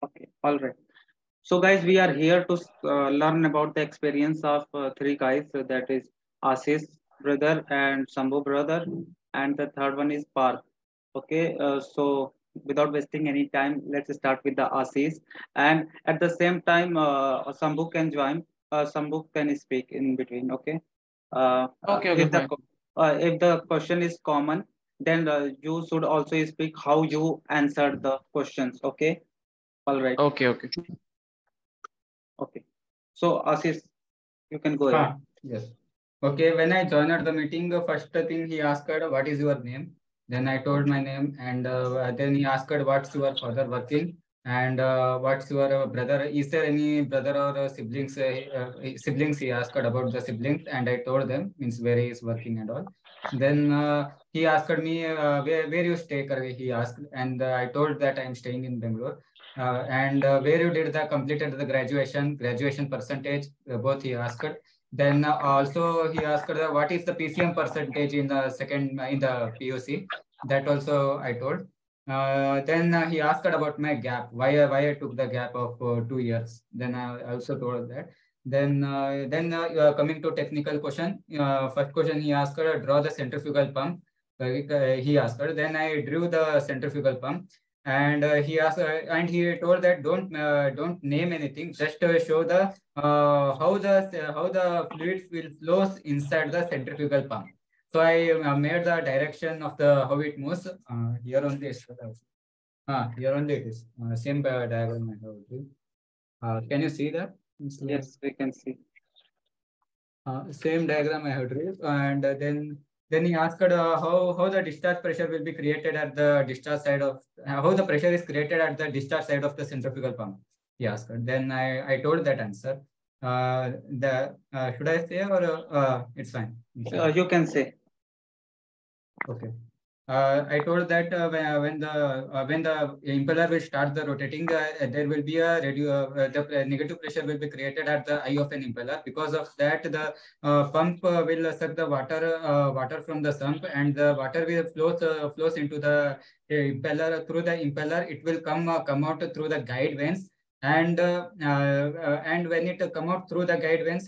Okay, all right. So, guys, we are here to learn about the experience of three guys. That is Ashish brother and Shambhu brother, and the third one is Parth. Okay, so without wasting any time, let's start with the Ashish. And at the same time, Shambhu can join. Shambhu can speak in between. Okay. Okay, okay, If the fine. if the question is common, then you should also speak how you answered the questions. Okay. All right. Okay, okay. Okay. So, Ashish, you can go ahead. Yes. Okay, when I joined the meeting, the first thing he asked, what is your name? Then I told my name, and then he asked, what's your father working? And what's your brother? Is there any brother or siblings? Siblings, he asked about the siblings, and I told them, means where he is working and all. Then he asked me, where you stay, Karve, he asked, and I told that I am staying in Bangalore. And where you did the completed the graduation percentage, both he asked. Then also he asked what is the PCM percentage in the second in the POC. That also I told. Then he asked about my gap, why I took the gap of 2 years. Then I also told that. Then coming to technical question, first question he asked, draw the centrifugal pump. He asked. Then I drew the centrifugal pump, and he asked, and he told that don't name anything, just show the how the fluid will flows inside the centrifugal pump. So I made the direction of the how it moves. Here only is here only it is same diagram I have to. Can you see that? Yes, we can see. Same diagram I have drawn, and then he asked how the discharge pressure will be created at the discharge side of how the pressure is created at the discharge side of the centrifugal pump. He asked. Then I told that answer. Should I say or it's fine? You can say. Okay. I told that when the impeller will start the rotating, there will be the negative pressure will be created at the eye of an impeller. Because of that, the pump will suck the water from the sump, and the water will flows into the impeller. Through the impeller, it will come out through the guide vanes, and when it come out through the guide vanes,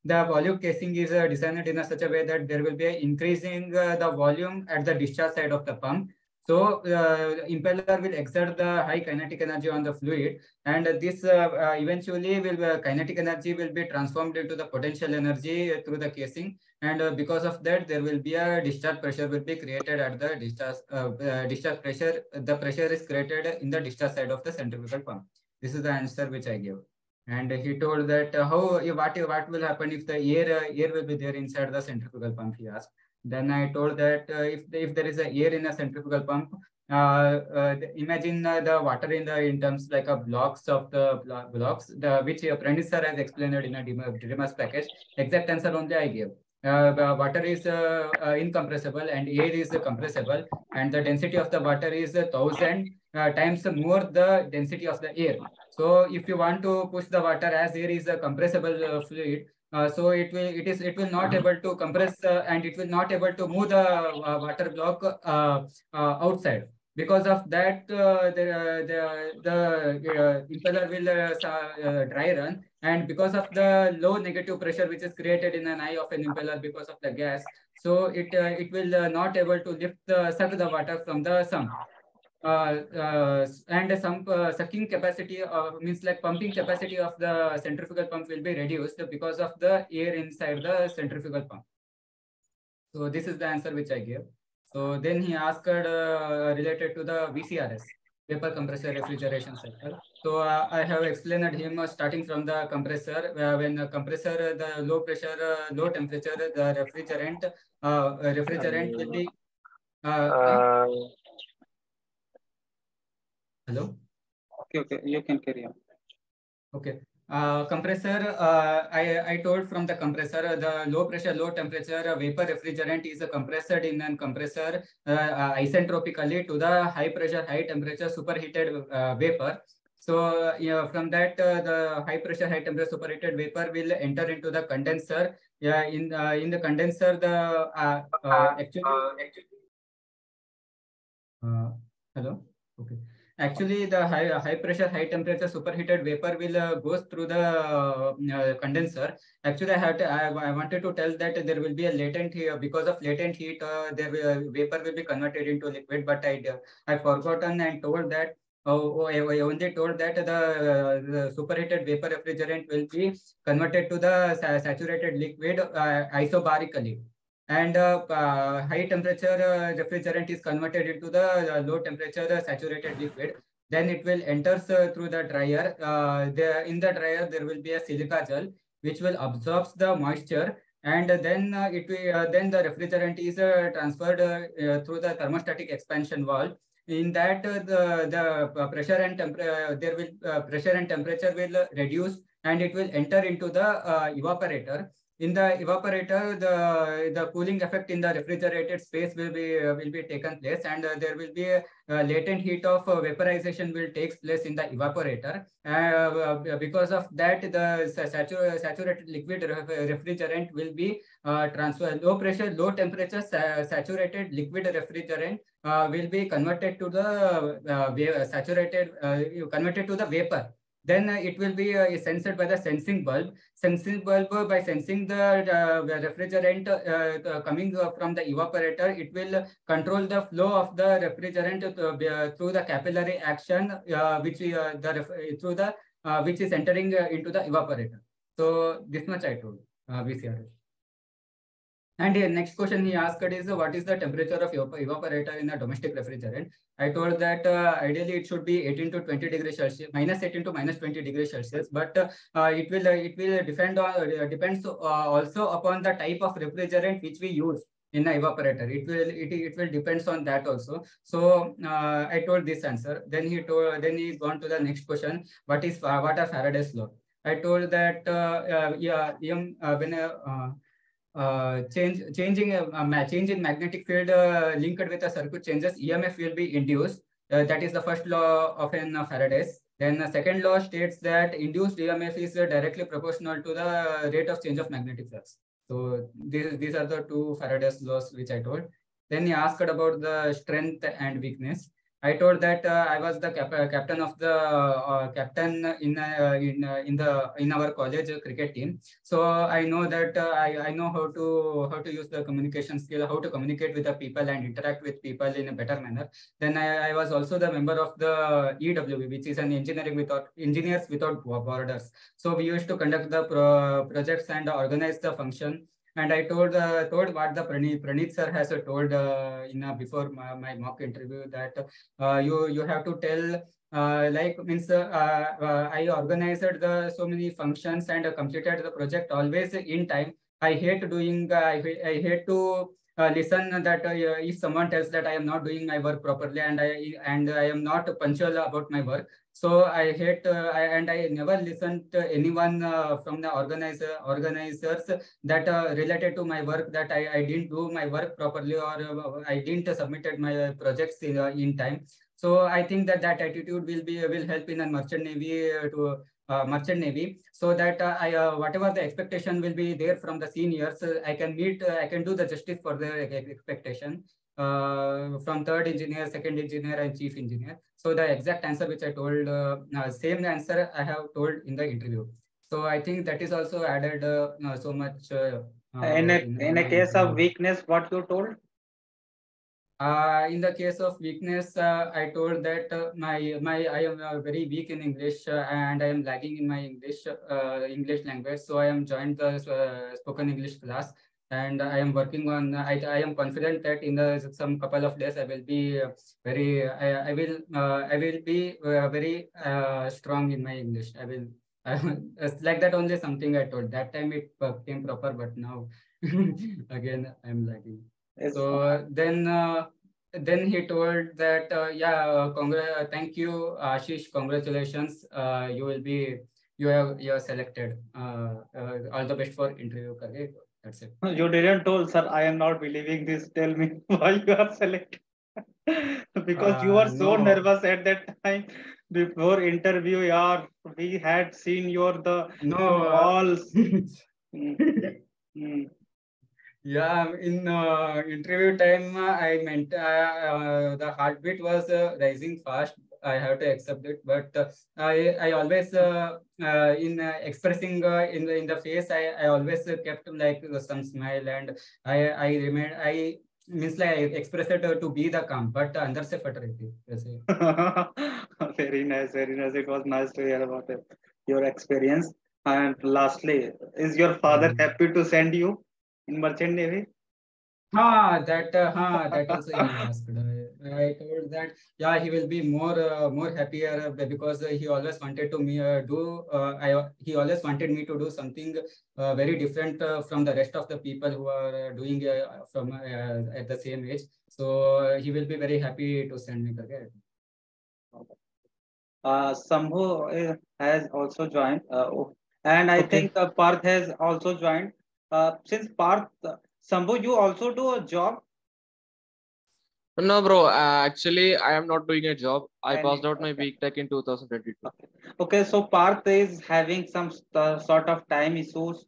the volume casing is designed in such a way that there will be increasing the volume at the discharge side of the pump. So impeller will exert the high kinetic energy on the fluid, and this eventually kinetic energy will be transformed into the potential energy through the casing, and because of that there will be a discharge pressure will be created at the discharge pressure. The pressure is created in the discharge side of the centrifugal pump. This is the answer which I gave. And he told that what will happen if the air will be there inside the centrifugal pump, he asked. Then I told that if there is a air in a centrifugal pump, imagine the water in terms like a blocks of the blocks, which Apprentice sir has explained in a DMS package. Exact answer only I gave. Water is incompressible and air is compressible, and the density of the water is 1,000 times more the density of the air. So if you want to push the water, as air is a compressible fluid, so it will not able to compress and it will not able to move the water block outside. Because of that, the impeller will dry run, and because of the low negative pressure which is created in an eye of an impeller because of the gas, so it will not able to suck the water from the sump. And some sucking capacity means like pumping capacity of the centrifugal pump will be reduced because of the air inside the centrifugal pump. So this is the answer which I gave. So then he asked related to the VCRS, vapor compressor refrigeration cycle. So I have explained him starting from the compressor. When the compressor, the low pressure, low temperature, the refrigerant will be. Hello. Okay, you can carry on. Okay. Compressor, I told from the compressor, the low pressure, low temperature vapor refrigerant is compressed in a compressor isentropically to the high pressure, high temperature superheated vapor. So from that, the high pressure, high temperature superheated vapor will enter into the condenser. In the condenser, the actually. Hello. Okay. Actually, the high pressure, high temperature superheated vapor will goes through the condenser. Actually, I wanted to tell that there will be a latent here because of latent heat. Vapor will be converted into liquid, but I forgotten and told that. I only told that the superheated vapor refrigerant will be converted to the saturated liquid isobarically, and high temperature refrigerant is converted into the low temperature saturated liquid. Then it will enters through the dryer. In the dryer there will be a silica gel which will absorbs the moisture, and then then the refrigerant is transferred through the thermostatic expansion valve. In that the pressure and there will pressure and temperature will reduce, and it will enter into the evaporator. In the evaporator, the cooling effect in the refrigerated space will be taken place, and there will be a latent heat of vaporization will takes place in the evaporator. Because of that, the saturated liquid refrigerant will be transferred. Low pressure, low temperature saturated liquid refrigerant will be converted to the converted to the vapor. Then it will be sensed by the sensing bulb. Sensing bulb, by sensing the refrigerant coming from the evaporator, it will control the flow of the refrigerant through the capillary action, through the which is entering into the evaporator. So this much I told VCRS. And the next question he asked is, what is the temperature of evaporator in a domestic refrigerant? I told that ideally it should be 18 to 20 degrees Celsius, minus 18 to minus 20 degrees Celsius, but it will depends also upon the type of refrigerant which we use in an evaporator. It will depends on that also. So I told this answer. Then he's gone to the next question. What are Faraday's law? I told that change in magnetic field linked with a circuit changes, EMF will be induced. That is the first law of an Faraday's. Then the second law states that induced EMF is directly proportional to the rate of change of magnetic flux. So these are the two Faraday's laws which I told. Then he asked about the strength and weakness. I told that I was the captain of the captain in our college cricket team. So I know that I know how to use the communication skill, how to communicate with the people and interact with people in a better manner. Then I was also the member of the EWB, which is an engineers without borders. So we used to conduct the projects and organize the function. And I told what the Praneeth sir has told in before my mock interview, that you have to tell I organized the so many functions and completed the project always in time. I hate doing I hate to listen that if someone tells that I am not doing my work properly, and I am not punctual about my work. So I hate I never listened to anyone from the organizers that related to my work, that I didn't do my work properly, or I didn't submitted my projects in time. So I think that attitude will help in a merchant navy merchant navy, so that whatever the expectation will be there from the seniors, I can do the justice for the expectation from third engineer, second engineer, and chief engineer. So the exact answer which I told, same answer I have told in the interview. So I think that is also added so much. In a case of weakness, what you told? In the case of weakness, I told that I am very weak in English, and I am lagging in my English language. So I am joined the spoken English class, and I am working on. I am confident that in some couple of days I will be I will be very strong in my English. It's like that only something I told. That time it came proper, but now again I'm lagging. Yes. So then he told that thank you Ashish, congratulations, you are selected, all the best for interview. That's it. You didn't told, sir. I am not believing this. Tell me why you are selected. Because you were so No. nervous at that time before interview. Yeah, we had seen your No. all. Mm. Yeah, in interview time, I meant the heartbeat was rising fast. I have to accept it, but I always in expressing in the face, I always kept like some smile, and I remain I means like I express it to be the calm, but अंदर से फट रही थी वैसे. Very nice, very nice. It was nice to hear about it, your experience. And lastly, is your father happy to send you in Merchant Navy? That also he asked. I told that yeah, he will be more happier because he always wanted to me he always wanted me to do something very different from the rest of the people who are doing from at the same age. So he will be very happy to send me the. Shambhu has also joined, and I Okay. think Parth has also joined. Since Parth, Shambhu, you also do a job. No, bro. Actually, I am not doing a job. I passed out my Okay. BTech in 2022. Okay, so Parth is having some sort of time issues.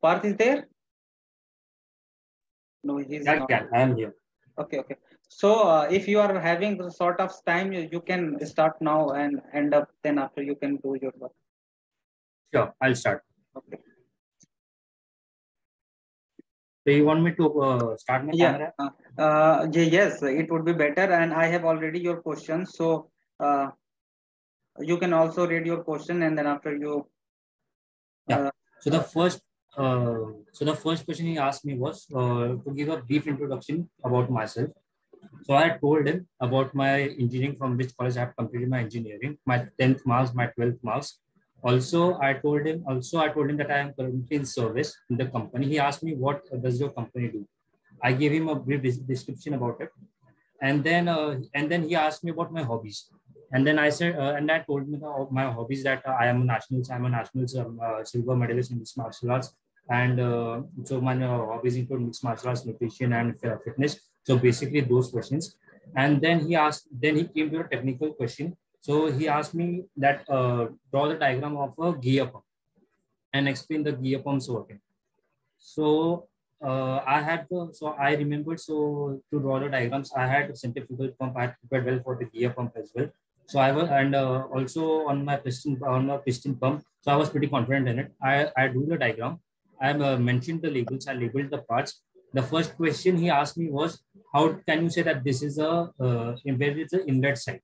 Parth is there? No, he's not. Yeah, I am here. Okay, okay. So if you are having the sort of time, you can start now and end up then after you can do your work. Sure, I'll start. Okay. So you want me to start my Yeah. camera? Yes, it would be better. And I have already your questions. So uh, you can also read your question and then after you. Yeah. So the Uh, first, question he asked me was to give a brief introduction about myself. So I told him about my engineering, from which college I have completed my engineering, my 10th marks, my 12th marks. I told him that I am currently in service in the company. He asked me, what does your company do? I gave him a brief description about it. And then he asked me about my hobbies. And then I said, and I told him my hobbies, that I'm a national silver medalist in mixed martial arts. And so my hobbies include mixed martial arts, nutrition, and fitness. So basically those questions. And then he came to a technical question. So he asked me that draw the diagram of a gear pump and explain the gear pump's working. So I remembered, so to draw the diagrams, I had a centrifugal pump. I had prepared well for the gear pump as well. So I was, and also on my piston pump. So I was pretty confident in it. I do the diagram. I mentioned the labels. I labeled the parts. The first question he asked me was, how can you say that this is where is the inlet side?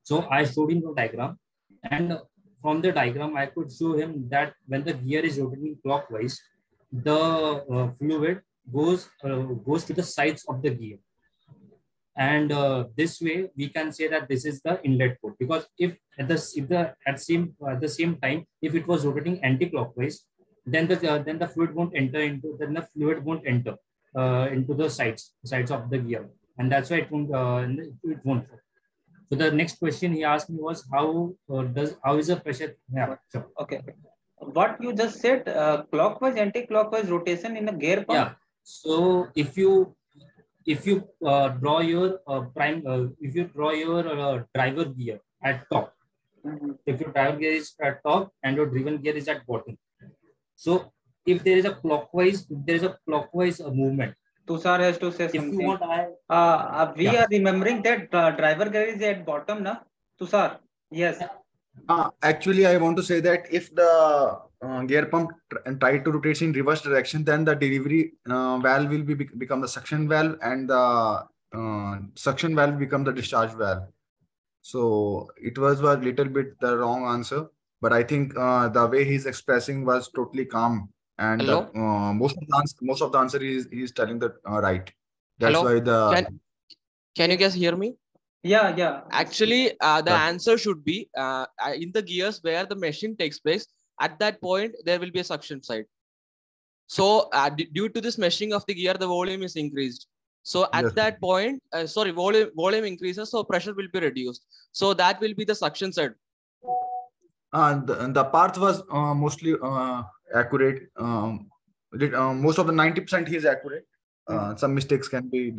So I showed him the diagram, and from the diagram, I could show him that when the gear is rotating clockwise, the fluid goes to the sides of the gear, and this way we can say that this is the inlet port. Because if at the same time, if it was rotating anti-clockwise, then the fluid won't enter into the sides of the gear, and that's why it won't flow. So the next question he asked me was, how is the pressure? Yeah, sure. okay. What you just said, clockwise, anti-clockwise rotation in a gear pump? Yeah. So if you draw your driver gear at top, if your driver gear is at top and your driven gear is at bottom, so if there is a clockwise movement. Tushar has to say If you something. want, We are remembering that driver gear is at bottom, na? Tushar, yes. Actually, I want to say that if the gear pump try to rotate in reverse direction, then the delivery valve will become the suction valve, and the suction valve become the discharge valve. So it was a little bit the wrong answer, but I think the way he's expressing was totally calm, and Hello? most of the answer is telling the right. That's Hello? why the Can you guys hear me? Yeah. Actually, the answer should be in the gears where the machine takes place. At that point, there will be a suction side. So due to this meshing of the gear, the volume is increased. So at that point, volume increases, so pressure will be reduced. So that will be the suction side. The Parth was mostly accurate. Most of the 90% he is accurate. Some mistakes can be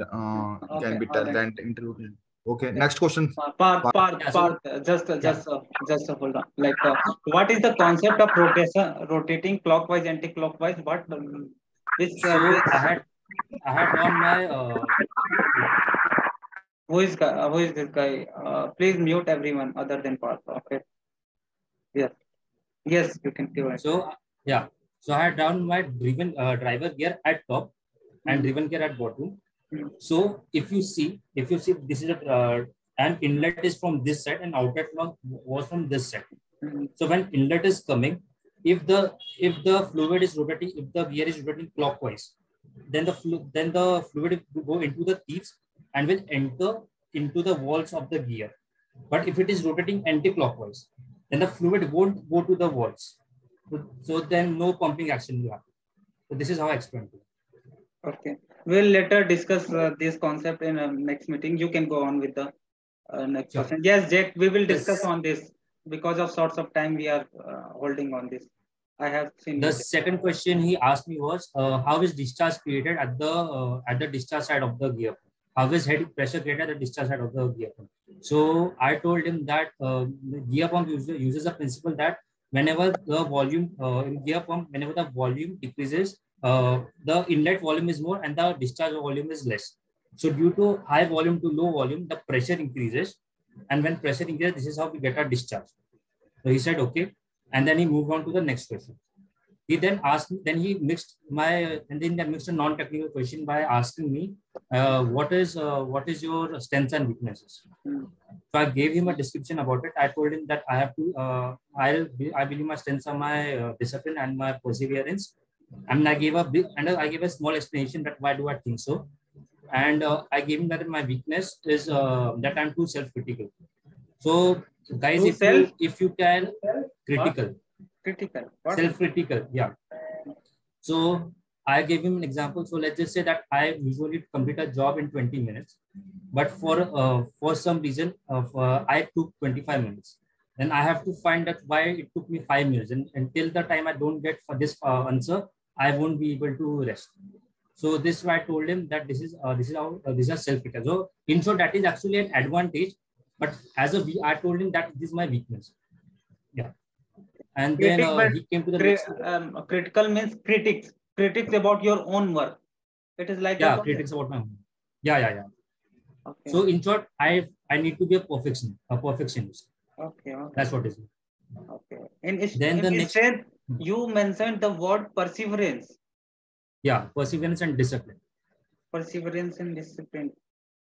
interrupted. Okay, next question. Parth, just hold on. What is the concept of rotation, rotating clockwise, anti-clockwise? What? Which, So which I had on my who is this guy? Please mute everyone other than Parth. Okay. Yes. Yes, you can give it. so yeah. So I had down my driver gear at top and driven gear at bottom. So if you see, this is an inlet is from this side and outlet was from this side. So when inlet is coming, if the fluid is rotating, if the gear is rotating clockwise, then the fluid will go into the teeth and will enter into the walls of the gear. But if it is rotating anti-clockwise, then the fluid won't go to the walls. So then no pumping action will happen. So this is how I explained it. Okay. We'll later discuss this concept in a next meeting. You can go on with the next question. Yes, Jack, we will discuss on this. Because of sorts of time, we are holding on this. I have seen the second question he asked me was, how is discharge created at the discharge side of the gear? How is head pressure created at the discharge side of the gear pump? So I told him that the gear pump uses a principle that whenever the volume in gear pump, whenever the volume decreases, the inlet volume is more and the discharge volume is less. So due to high volume to low volume, the pressure increases, and when pressure increases, this is how we get our discharge. So he said okay, and then he moved on to the next question. He then asked me, then he mixed a non-technical question by asking me, what is your strengths and weaknesses? So I gave him a description about it. I told him that I have to, I believe my strengths are my discipline and my perseverance. And I gave a small explanation that why do I think so. And I gave him that my weakness is that I'm too self-critical. So guys, if you can critical. Self-critical, yeah. So I gave him an example. So let's just say that I usually complete a job in 20 minutes, but for some reason I took 25 minutes. Then I have to find that why it took me 5 minutes, and until the time I don't get for this answer, I won't be able to rest. So this is why I told him that this is self-critical. So in short, that is actually an advantage, but I told him that this is my weakness. Yeah. And then he came to the next. Critical means critics about your own work. It is like critics about my own. Yeah. Okay. So in short, I need to be a perfectionist. Okay. That's what it is. Okay. Then the next, you mentioned the word perseverance. Yeah, perseverance and discipline. Perseverance and discipline.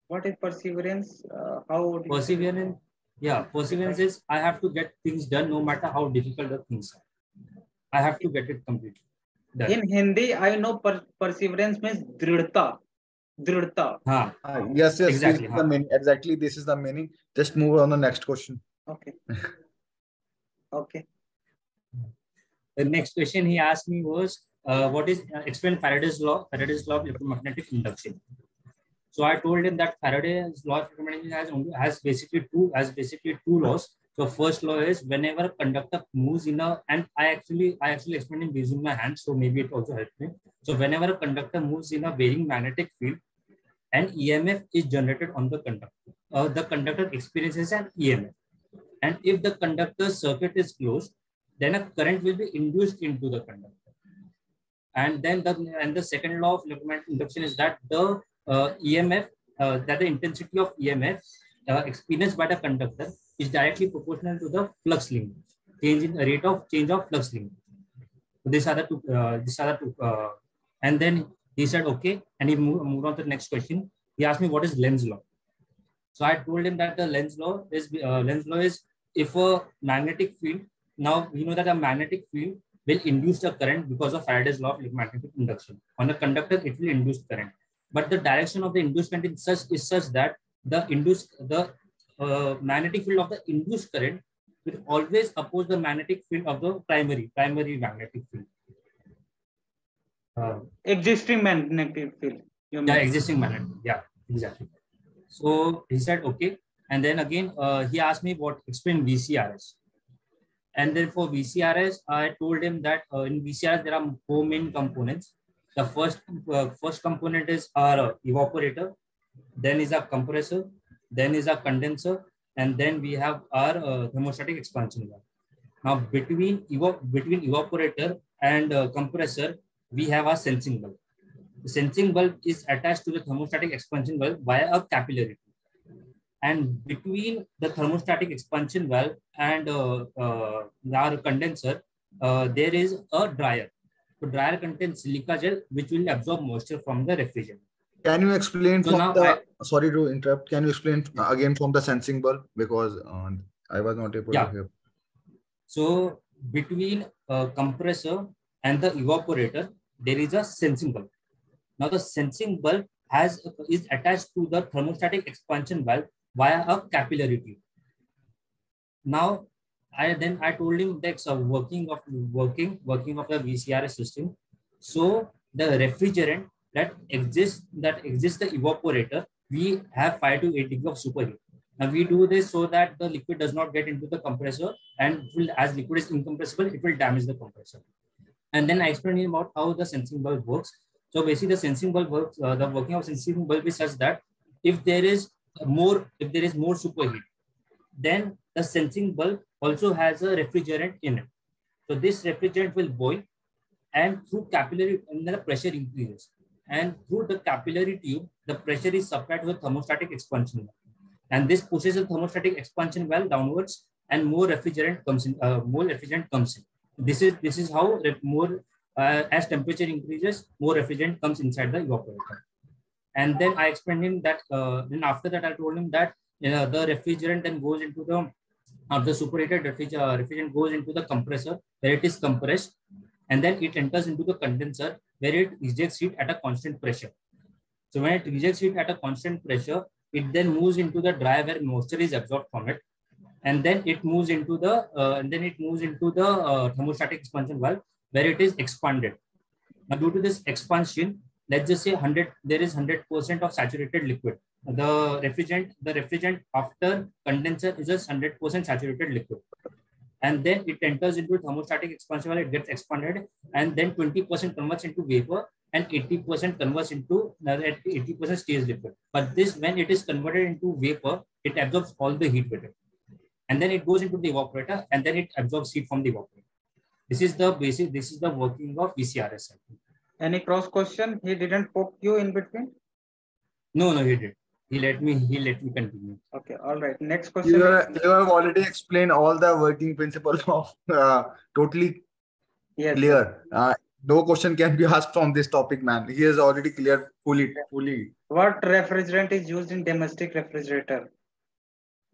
What is perseverance? How would you perseverance? Yeah, perseverance is I have to get things done no matter how difficult the things are. I have to get it completely done. In Hindi, I know perseverance means dridhta. Yes, exactly. Exactly, this is the meaning. Just move on the next question. Okay. Okay. The next question he asked me was, what is explain Faraday's law of electromagnetic induction. So I told him that Faraday's law of electromagnetic has basically two laws. So first law is whenever a conductor moves in a, and I actually explained him using my hands, so maybe it also helped me. So whenever a conductor moves in a varying magnetic field, an EMF is generated on the conductor. The conductor experiences an EMF, and if the conductor's circuit is closed, then a current will be induced into the conductor. And then the second law of electromagnetic induction is that the EMF, that the intensity of EMF experienced by the conductor is directly proportional to the flux linkage, rate of change of flux linkage. So these are the two. And then he said okay, and he moved on to the next question. He asked me what is Lenz law. So I told him that the Lenz law is if a magnetic field. Now we know that a magnetic field will induce the current because of Faraday's law of electromagnetic induction. On a conductor, it will induce current, but the direction of the inducement is such that the magnetic field of the induced current will always oppose the magnetic field of the primary magnetic field. Existing magnetic field. Existing magnetic. Yeah, exactly. So he said okay, and then again he asked me what explain VCRS. And then for VCRS, I told him that in VCRS there are 4 main components. The first component is our evaporator, then is our compressor, then is our condenser, and then we have our thermostatic expansion valve. Now between evaporator and compressor, we have our sensing valve. The sensing bulb is attached to the thermostatic expansion valve via a capillary tube. And between the thermostatic expansion valve and our condenser, there is a dryer. The dryer contains silica gel, which will absorb moisture from the refrigerant. Can you explain sorry to interrupt, can you explain again from the sensing bulb, because I was not able to hear. So between compressor and the evaporator, there is a sensing bulb. Now the sensing bulb is attached to the thermostatic expansion valve via a capillary tube. Now I told him that's a working of the VCRS system. So the refrigerant that exists the evaporator, we have 5 to 8 degrees of superheat. And we do this so that the liquid does not get into the compressor, and as liquid is incompressible, it will damage the compressor. And then I explained about how the sensing bulb works. So basically the sensing bulb works, the working of sensing bulb is such that if there is more superheat, then the sensing bulb also has a refrigerant in it. So this refrigerant will boil, and through capillary, and then the pressure increases. And through the capillary tube, the pressure is supplied to the thermostatic expansion valve. And this pushes the thermostatic expansion valve downwards, and more refrigerant comes in. This is how as temperature increases, more refrigerant comes inside the evaporator. And then I explained him that. Then after that, I told him that the refrigerant then goes into the superheated refrigerant goes into the compressor, where it is compressed, and then it enters into the condenser, where it ejects heat at a constant pressure. So when it rejects heat at a constant pressure, it then moves into the dryer where moisture is absorbed from it, and then it moves into the thermostatic expansion valve, where it is expanded. Now, due to this expansion, let's just say there is 100% of saturated liquid. The refrigerant after condenser is just 100% saturated liquid, and then it enters into thermostatic expansion valve. It gets expanded, and then 20% converts into vapor, and 80% converts into 80% stays liquid. But this, when it is converted into vapor, it absorbs all the heat with it, and then it goes into the evaporator, and then it absorbs heat from the evaporator. This is the working of VCRS. Any cross question? He didn't poke you in between? No, he did. He let me continue. Okay, all right. Next question. You have already explained all the working principles of totally clear. No question can be asked from this topic, man. He has already cleared fully. What refrigerant is used in domestic refrigerator?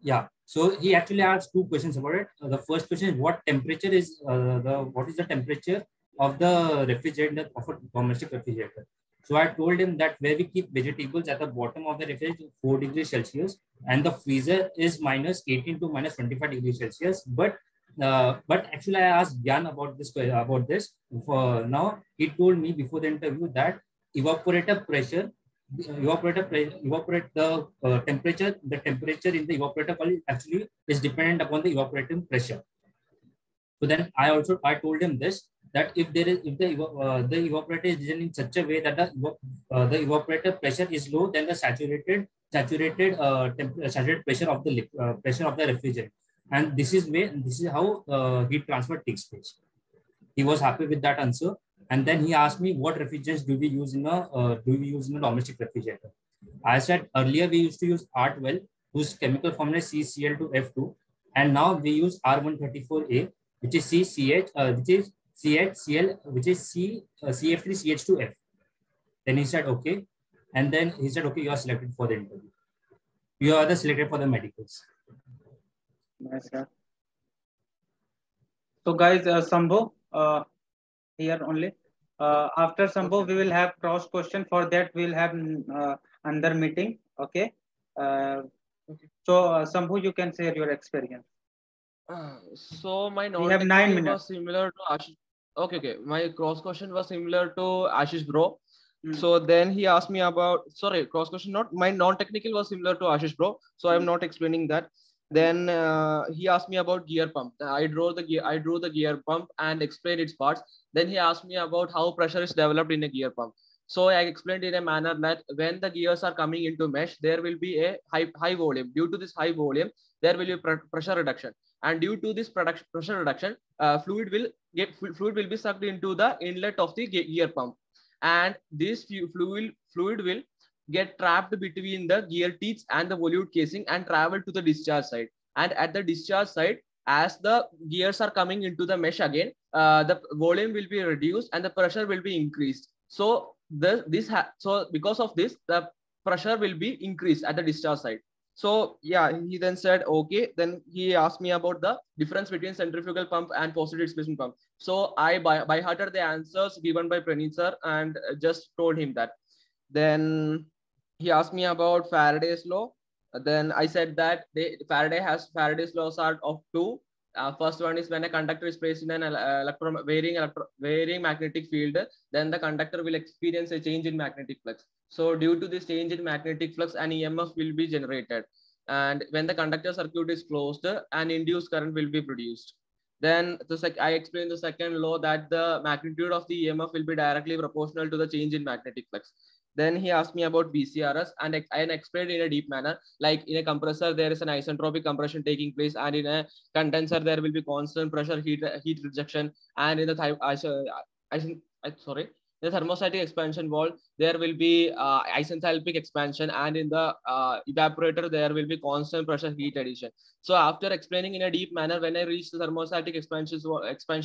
Yeah. So he actually asked 2 questions about it. The first question is what temperature is what is the temperature of the refrigerator of a domestic refrigerator? So I told him that where we keep vegetables at the bottom of the refrigerator, 4 degrees Celsius, and the freezer is minus 18 to minus 25 degrees Celsius. But actually I asked Gyan about this. Now he told me before the interview that evaporator pressure, the temperature in the evaporator coil actually is dependent upon the evaporating pressure. So then I told him this, that if the evaporator is designed in such a way that the evaporator pressure is low, then the saturated pressure of the refrigerant, and this is how heat transfer takes place. He was happy with that answer, and then he asked me what refrigerants do we use in a domestic refrigerator. I said earlier we used to use R12, whose chemical formula is CCl2F2, and now we use R134A, which is CHCl, which is CF3CH2F. Then he said okay, and then he said okay, you are selected for the interview. You are selected for the medicals. Nice, sir. So guys, Shambhu, here only. After Shambhu, we will have cross question. For that, we will have another meeting. Okay. So Shambhu, you can share your experience. So my non-technical was similar to Ashish. Okay. My cross question was similar to Ashish bro. So then he asked me about, sorry, cross question not, my non-technical was similar to Ashish bro. So I'm not explaining that. Then he asked me about gear pump. I drew the gear pump and explained its parts. Then he asked me about how pressure is developed in a gear pump. So I explained in a manner that when the gears are coming into mesh, there will be a high volume. Due to this high volume, there will be pressure reduction. And due to this pressure reduction, fluid will be sucked into the inlet of the gear pump. and this fluid will get trapped between the gear teeth and the volute casing and travel to the discharge side. And at the discharge side, as the gears are coming into the mesh again, the volume will be reduced and the pressure will be increased. So because of this, the pressure will be increased at the discharge side. So yeah, he then said, okay. Then he asked me about the difference between centrifugal pump and positive displacement pump. So I by hearted the answers given by Praneeth sir and just told him that. Then he asked me about Faraday's law. Then I said that Faraday's laws are of two. First one is when a conductor is placed in an varying magnetic field, then the conductor will experience a change in magnetic flux. So due to this change in magnetic flux, an EMF will be generated. And when the conductor circuit is closed, an induced current will be produced. Then I explained the second law that the magnitude of the EMF will be directly proportional to the change in magnetic flux. Then he asked me about VCRS, and I explained in a deep manner. Like in a compressor, there is an isentropic compression taking place, and in a condenser, there will be constant pressure, heat rejection, and in the the thermostatic expansion valve, there will be isenthalpic expansion, and in the evaporator, there will be constant pressure, heat addition. So after explaining in a deep manner, when I reached the thermostatic expansion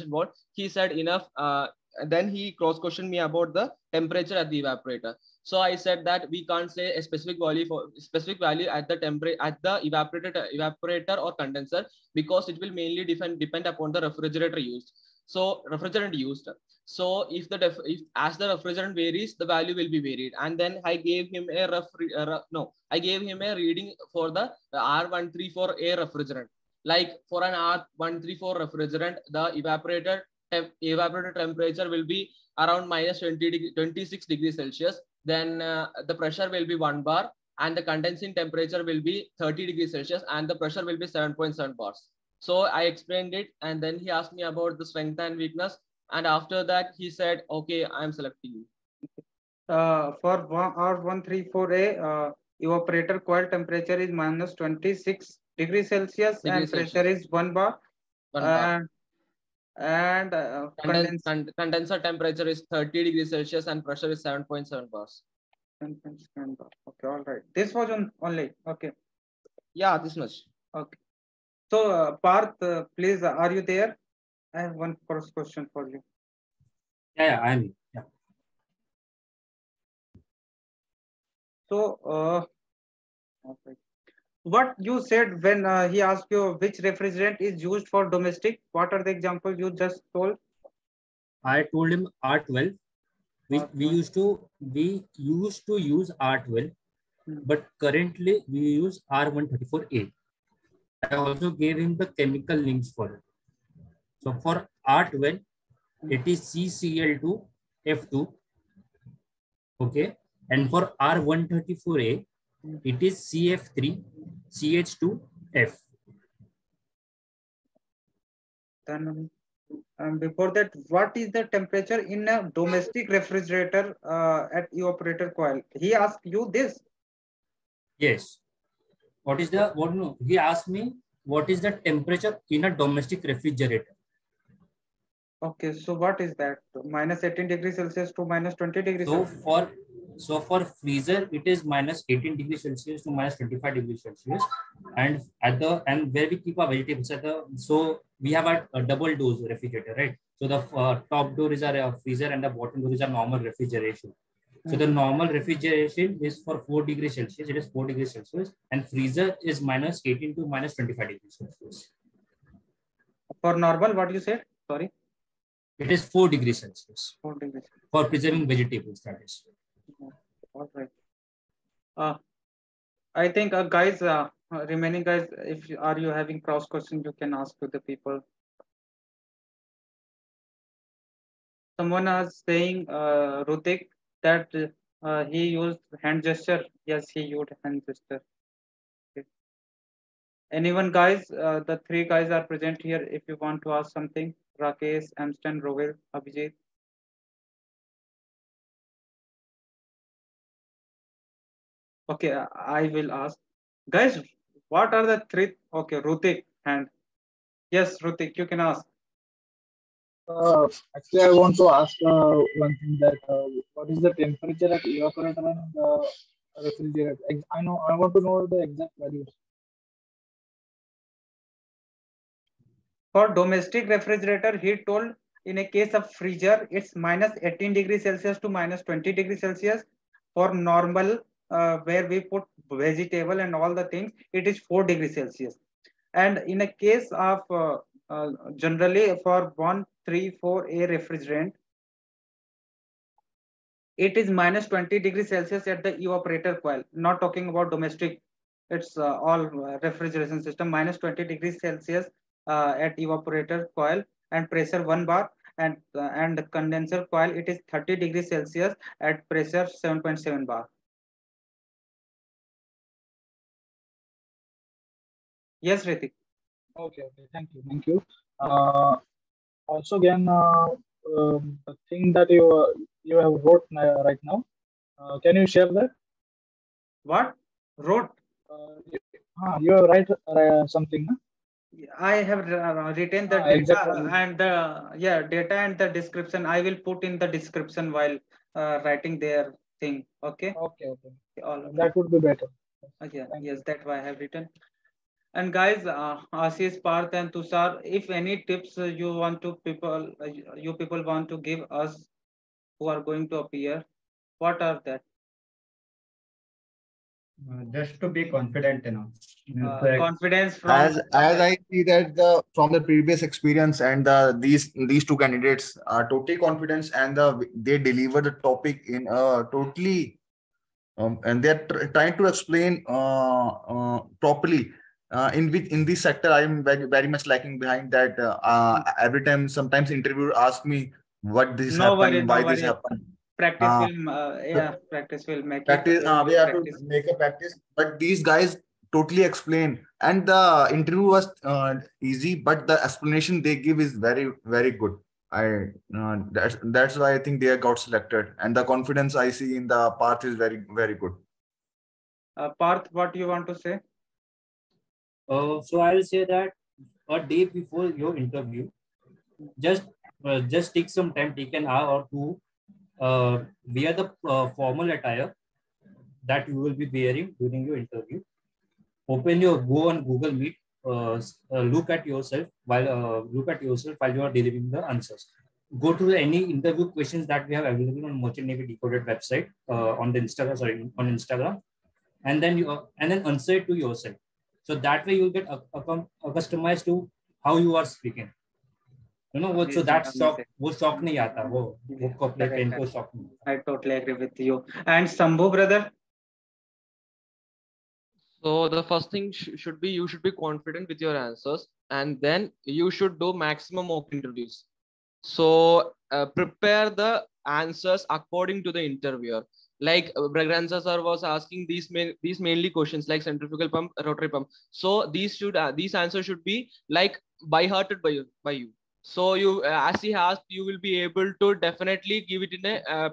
valve, he said enough. Then he cross-questioned me about the temperature at the evaporator. So I said that we can't say a specific value at the evaporator or condenser, because it will mainly depend upon the refrigerant used. So if as the refrigerant varies, the value will be varied. And then I gave him I gave him a reading for the R134A refrigerant. Like for an R134 refrigerant, the evaporator temperature will be around minus 26 degrees Celsius. Then the pressure will be 1 bar, and the condensing temperature will be 30 degrees Celsius, and the pressure will be 7.7 bars. So I explained it, and then he asked me about the strength and weakness. And after that, he said, okay, I'm selecting you. For R134A, evaporator coil temperature is minus 26 degrees Celsius and pressure is 1 bar. 1 bar. And condenser temperature is 30 degrees Celsius and pressure is 7.7 bars. 7.7 bar. Okay, all right. This was only. Okay. Yeah, this much. Okay. So, Parth, please, are you there? I have one first question for you. Yeah, I'm. Yeah. So, okay. What you said when he asked you which refrigerant is used for domestic, what are the examples you just told? I told him R12. We used to use R12, but currently we use R134A. I also gave him the chemical names for it. So for R12, it is CCl2F2. Okay, and for R134A, it is CF3CH2F. Then before that, what is the temperature in a domestic refrigerator at evaporator coil? He asked you this. Yes. What is the what? No, he asked me what is the temperature in a domestic refrigerator. Okay, so what is that? Minus 18 degrees Celsius to minus 20 degrees Celsius. So for freezer, it is minus 18 degrees Celsius to minus 25 degrees Celsius, and where we keep our vegetables so we have a double dose refrigerator, right? So the top door is our freezer and the bottom door is our normal refrigeration. So the normal refrigeration is for 4 degrees Celsius. It is 4 degrees Celsius, and freezer is minus 18 to minus 25 degrees Celsius. For normal, what you said? Sorry. It is 4 degrees Celsius. 4 degrees. For preserving vegetables, that is. All right. I think, guys, remaining guys, if you are having cross questions, you can ask to the people. Someone is saying, Rutik, that he used hand gesture. Yes, he used hand gesture. Okay. Anyone, guys? The three guys are present here. If you want to ask something, Rakesh, Amston, Rovil, Abhijit. Okay, I will ask. Guys, what are the three? Okay, Rutik, hand. Yes, Rutik, you can ask. Actually, I want to ask one thing that what is the temperature at evaporator and refrigerator? I know I want to know the exact values. For domestic refrigerator, he told in a case of freezer, it's minus 18 degrees Celsius to minus 20 degrees Celsius. For normal, where we put vegetable and all the things, it is 4 degrees Celsius. And in a case of generally for 134A refrigerant, it is minus 20 degrees Celsius at the evaporator coil. Not talking about domestic, it's all refrigeration system, minus 20 degrees Celsius at evaporator coil, and pressure 1 bar, and the condenser coil, it is 30 degrees Celsius at pressure 7.7 bar. Yes, Ritik. Okay, thank you. Also, again, the thing that you have wrote right now, can you share that? What? Wrote? You have write something. Huh? I have written the data exactly. and the data and the description. I will put in the description while writing their thing. Okay. Okay. That would be better. Yeah. Yes, that's why I have written. And guys, Ashish, Parth, and Tushar, if any tips you want to you people want to give us who are going to appear, what are that? Just to be confident enough. Confidence from as I see that from the previous experience, and these two candidates are totally confident, and they deliver the topic in a totally and they're trying to explain properly. In this sector, I am very much lacking behind that. Every time, sometimes interviewer ask me what this happened, why this happened. Practice will, practice will make practice. We have to make a practice, but these guys totally explain, and the interview was easy, but the explanation they give is very good. That's why I think they got selected, and the confidence I see in the Parth is very good. Parth, what do you want to say? So I will say that a day before your interview, just take some time, take an hour or two, wear the formal attire that you will be wearing during your interview. Go on Google Meet, look at yourself while you are delivering the answers. Go to any interview questions that we have available on Merchant Navy Decoded website on Instagram, and then answer it to yourself. So that way you'll get customized to how you are speaking. So that shock nahi aata, wo shock nahi. I totally agree with you. And Shambhu, brother? So the first thing should be, you should be confident with your answers, and then you should do maximum mock interviews. So prepare the answers according to the interviewer. Like Brazanga Sir was asking these mainly questions like centrifugal pump, rotary pump. So these answers should be like by hearted by you. So you, as he asked, you will be able to definitely give it in a